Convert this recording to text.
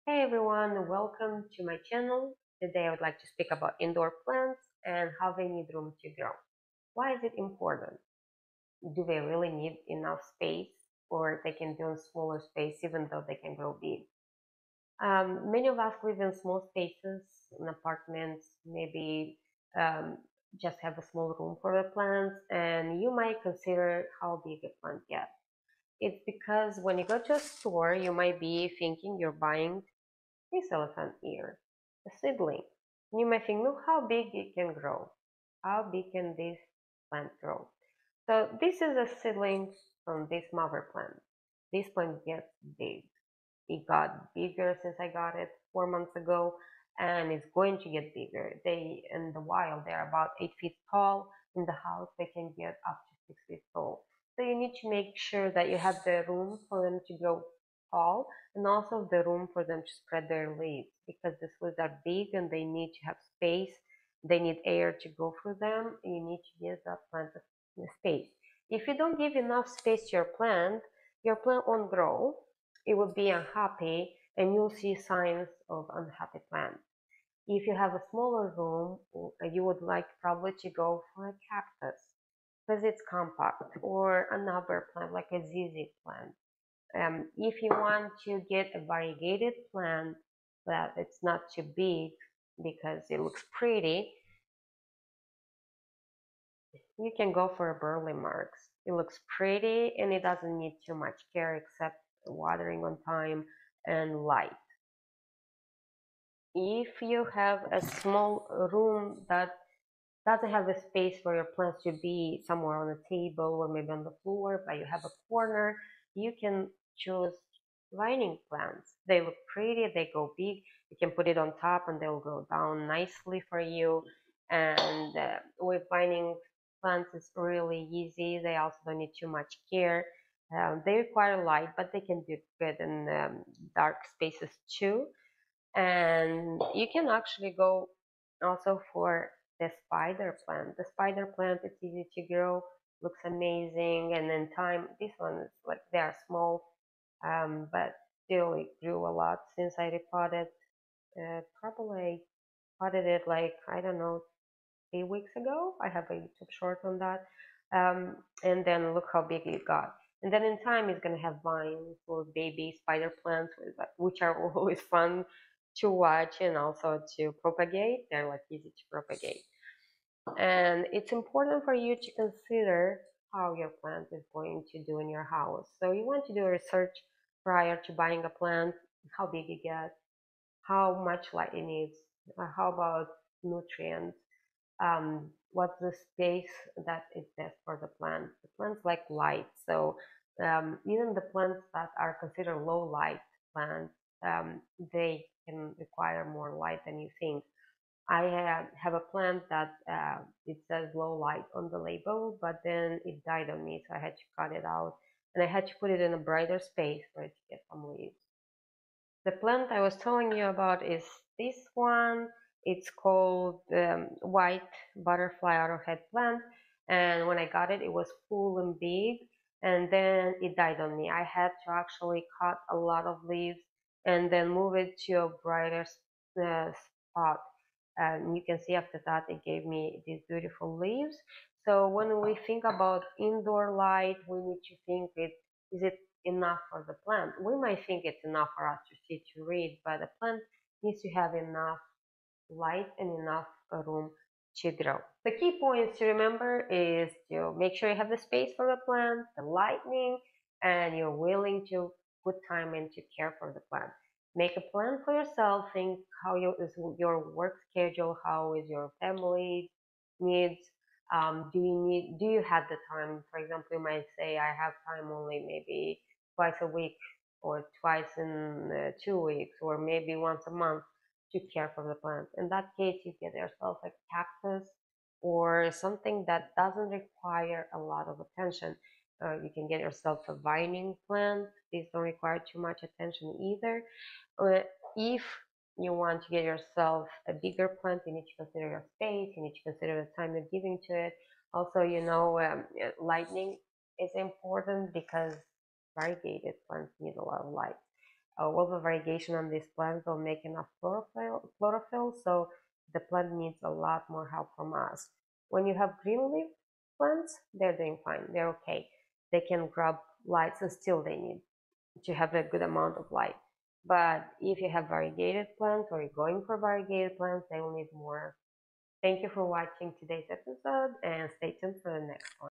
Hey everyone, welcome to my channel. Today I would like to speak about indoor plants and how they need room to grow. Why is it important? Do they really need enough space or they can do in smaller space even though they can grow big? Many of us live in small spaces, in apartments, maybe um, just have a small room for the plants and you might consider how big a plant gets. It's because when you go to a store, you might be thinking you're buying this elephant ear, a seedling. You may think, look how big it can grow. How big can this plant grow? So this is a seedling from this mother plant. This plant gets big. It got bigger since I got it 4 months ago, and it's going to get bigger. They in the wild they're about 8 feet tall. In the house they can get up to 6 feet tall. So you need to make sure that you have the room for them to grow tall and also the room for them to spread their leaves because the leaves are big and they need to have space. They need air to go through them. You need to give that plant a space. If you don't give enough space to your plant won't grow, it will be unhappy and you'll see signs of unhappy plant. If you have a smaller room, you would like probably to go for a cactus because it's compact or another plant like a ZZ plant. If you want to get a variegated plant that it's not too big because it looks pretty, you can go for a Burle Marx. It looks pretty and it doesn't need too much care except watering on time and light. If you have a small room that doesn't have a space for your plants to be somewhere on the table or maybe on the floor, but you have a corner, you can choose vining plants. They look pretty, they go big. You can put it on top and they'll go down nicely for you. And with vining plants, it's really easy. They also don't need too much care. They require light, but they can do good in dark spaces too. And you can actually go also for the spider plant. The spider plant, it's easy to grow, looks amazing, and in time, this one is like they are small, but still it grew a lot since I repotted. Probably potted it like I don't know 3 weeks ago. I have a YouTube short on that, and then look how big it got. And then in time, it's gonna have vines or baby spider plants, which are always fun to watch and also to propagate. They're like easy to propagate. And it's important for you to consider how your plant is going to do in your house. So you want to do research prior to buying a plant, how big it gets, how much light it needs, how about nutrients, what's the space that is best for the plant. The plants like light, so even the plants that are considered low light plants, they can require more light than you think. I have a plant that it says low light on the label, but then it died on me, so I had to cut it out and I had to put it in a brighter space for it to get some leaves. The plant I was telling you about is this one. It's called white butterfly arrowhead plant. And when I got it, it was full and big. And then it died on me. I had to actually cut a lot of leaves and then move it to a brighter spot. And you can see after that, it gave me these beautiful leaves. So when we think about indoor light, we need to think is it enough for the plant? We might think it's enough for us to see to read, but the plant needs to have enough light and enough room to grow. The key points to remember is to make sure you have the space for the plant, the lighting, and you're willing to put time in to care for the plant. Make a plan for yourself. Think how is your work schedule, how is your family needs. Do you have the time? For example, you might say, I have time only maybe twice a week or twice in 2 weeks or maybe once a month to care for the plant. In that case, you get yourself a cactus or something that doesn't require a lot of attention. You can get yourself a vining plant. These don't require too much attention either. Uh, if you want to get yourself a bigger plant, you need to consider your space, you need to consider the time you're giving to it. Also, lighting is important because variegated plants need a lot of light. all the variegation on these plants will make enough chlorophyll, so the plant needs a lot more help from us. When you have green leaf plants, they're doing fine. They're okay. They can grab light, so still they need to have a good amount of light. But if you have variegated plants or you're going for variegated plants, they will need more. Thank you for watching today's episode and stay tuned for the next one.